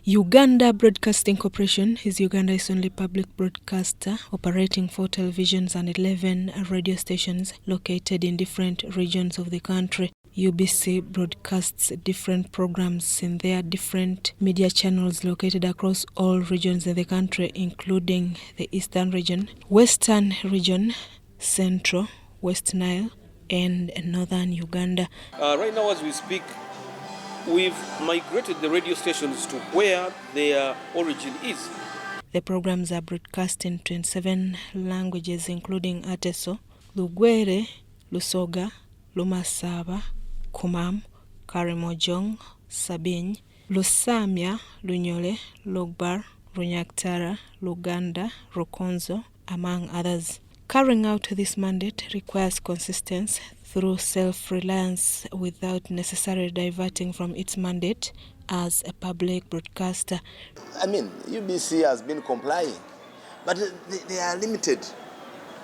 Uganda Broadcasting Corporation is Uganda's only public broadcaster, operating 4 televisions and 11 radio stations located in different regions of the country. UBC broadcasts different programs in their different media channels located across all regions in the country, including the Eastern region, Western region, Central, West Nile, and Northern Uganda. Right now as we speak, we've migrated the radio stations to where their origin is. The programs are broadcast in 27 languages, including Ateso, Lugwere, Lusoga, Lumasaba, Kumam, Karimojong, Sabin, Lusamya, Lunyole, Lugbar, Runyaktara, Luganda, Rukonzo, among others. Carrying out this mandate requires consistency through self-reliance without necessarily diverting from its mandate as a public broadcaster. UBC has been complying, but they are limited.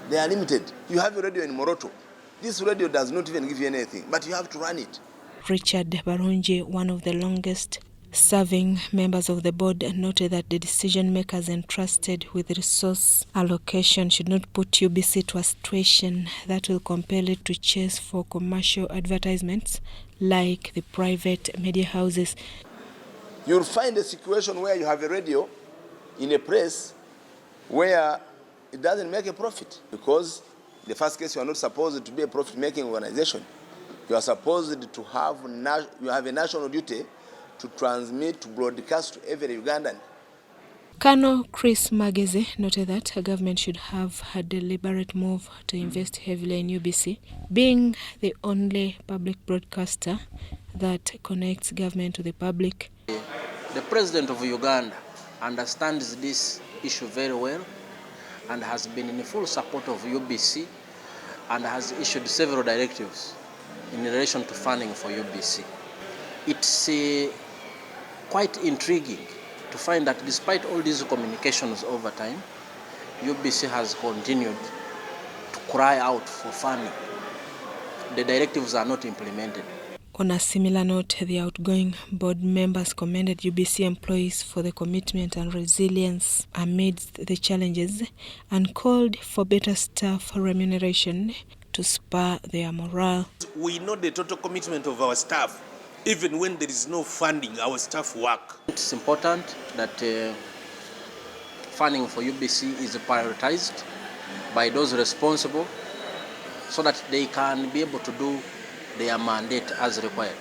They are limited. You have a radio in Moroto. This radio does not even give you anything, but you have to run it. Richard Barungi, one of the longest serving members of the board, noted that the decision makers entrusted with resource allocation should not put UBC to a situation that will compel it to chase for commercial advertisements like the private media houses. You'll find a situation where you have a radio in a place where it doesn't make a profit, because in the first case you are not supposed to be a profit-making organization. You are supposed to have a national duty to transmit, to broadcast to every Ugandan. Colonel Chris Mageze noted that a government should have a deliberate move to invest heavily in UBC, being the only public broadcaster that connects government to the public. The President of Uganda understands this issue very well and has been in full support of UBC and has issued several directives in relation to funding for UBC. It's quite intriguing to find that despite all these communications over time, UBC has continued to cry out for funding. The directives are not implemented. On a similar note, the outgoing board members commended UBC employees for the commitment and resilience amidst the challenges and called for better staff remuneration to spur their morale. We know the total commitment of our staff. Even when there is no funding, our staff work. It's important that funding for UBC is prioritized by those responsible so that they can be able to do their mandate as required.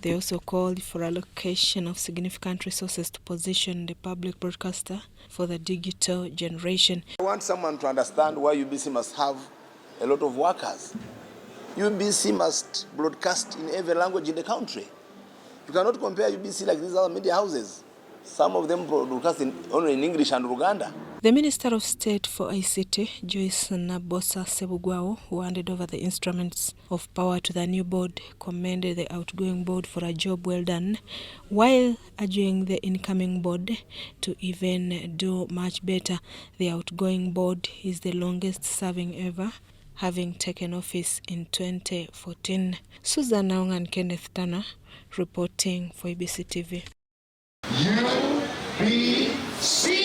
They also called for allocation of significant resources to position the public broadcaster for the digital generation. I want someone to understand why UBC must have a lot of workers. UBC must broadcast in every language in the country. You cannot compare UBC like these other media houses. Some of them broadcast only in English and Uganda. The Minister of State for ICT, Joyce Ssebugwawo, who handed over the instruments of power to the new board, commended the outgoing board for a job well done, while urging the incoming board to even do much better. The outgoing board is the longest serving ever, having taken office in 2014. Susan Naung and Kenneth Tanner reporting for UBC TV. UBC!